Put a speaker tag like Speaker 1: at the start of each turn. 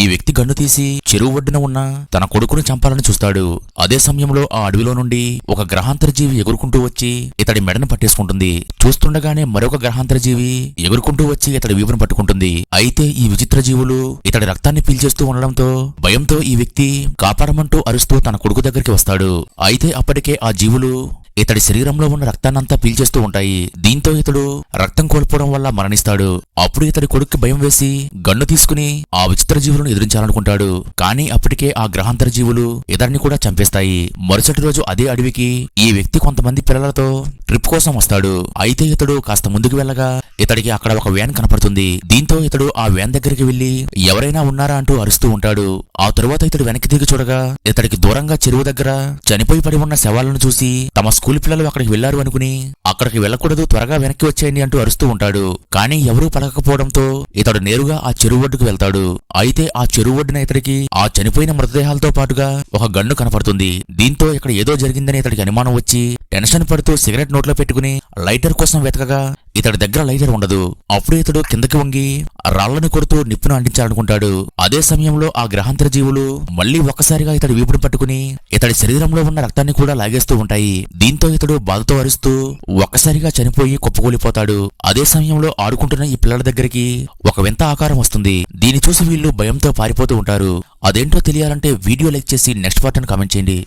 Speaker 1: ఈ వ్యక్తి గన్ను తీసి చెరువు ఒడ్డున ఉన్న తన కొడుకును చంపాలని చూస్తాడు. అదే సమయంలో ఆ అడవిలో నుండి ఒక గ్రహాంతర జీవి ఎగురుకుంటూ వచ్చి ఇతడి మెడను పట్టేసుకుంటుంది. చూస్తుండగానే మరొక గ్రహాంతర జీవి ఎగురుకుంటూ వచ్చి ఇతడి వీపును పట్టుకుంటుంది. అయితే ఈ విచిత్ర జీవులు ఇతడి రక్తాన్ని పీల్చేస్తూ ఉండడంతో భయంతో ఈ వ్యక్తి కాపాడమంటూ అరుస్తూ తన కొడుకు దగ్గరికి వస్తాడు. అయితే అప్పటికే ఆ జీవులు ఇతడి శరీరంలో ఉన్న రక్తాన్నంతా పీల్చేస్తూ ఉంటాయి. దీంతో ఇతడు రక్తం కోల్పోవడం వల్ల మరణిస్తాడు. అప్పుడు ఇతడి కొడుక్కి భయం వేసి గన్ను తీసుకుని ఆ విచిత్ర జీవులను ఎదిరించాలనుకుంటాడు. కానీ అప్పటికే ఆ గ్రహాంతర జీవులు ఇతడిని కూడా చంపేస్తాయి. మరుసటి రోజు అదే అడవికి ఈ వ్యక్తి కొంతమంది పిల్లలతో ట్రిప్ కోసం వస్తాడు. అయితే ఇతడు కాస్త ముందుకు వెళ్ళగా ఇతడికి అక్కడ ఒక వ్యాన్ కనపడుతుంది. దీంతో ఇతడు ఆ వ్యాన్ దగ్గరికి వెళ్లి ఎవరైనా ఉన్నారా అంటూ అరుస్తూ ఉంటాడు. ఆ తరువాత ఇతడు వెనక్కి తిరిగి చూడగా ఇతడికి దూరంగా చెరువు దగ్గర చనిపోయి పడి ఉన్న శవాలను చూసి తమ స్కూల్ పిల్లలు అక్కడికి వెళ్లారు అనుకుని అక్కడికి వెళ్లకూడదు, త్వరగా వెనక్కి వచ్చేయండి అంటూ అరుస్తూ ఉంటాడు. కానీ ఎవరూ పలకకపోవడంతో ఇతడు నేరుగా ఆ చెరువు ఒడ్డుకు వెళ్తాడు. అయితే ఆ చెరువు ఒడ్డున ఇతడికి ఆ చనిపోయిన మృతదేహాలతో పాటుగా ఒక గన్ను కనపడుతుంది. దీంతో ఇక్కడ ఏదో జరిగిందని ఇతడికి అనుమానం వచ్చి టెన్షన్ పడుతూ సిగరెట్ నోట్లో పెట్టుకుని లైటర్ కోసం వెతకగా ఇతడి దగ్గర లైటర్ ఉండదు. అప్పుడు ఇతడు కిందకి వంగి రాళ్లను కొడుతూ నిప్పును అంటించాలనుకుంటాడు. అదే సమయంలో ఆ గ్రహాంతర జీవులు మళ్లీ ఒక్కసారిగా ఇతడి వీపును పట్టుకుని ఇతడి శరీరంలో ఉన్న రక్తాన్ని కూడా లాగేస్తూ ఉంటాయి. దీంతో ఇతడు బాధతో అరుస్తూ ఒక్కసారిగా చనిపోయి కుప్పకూలిపోతాడు. అదే సమయంలో ఆడుకుంటున్న ఈ పిల్లల దగ్గరికి ఒక వింత ఆకారం వస్తుంది. దీన్ని చూసి వీళ్ళు భయంతో పారిపోతూ ఉంటారు. అదేంటో తెలియాలంటే వీడియో లైక్ చేసి నెక్స్ట్ పార్ట్ అని కామెంట్ చేయండి.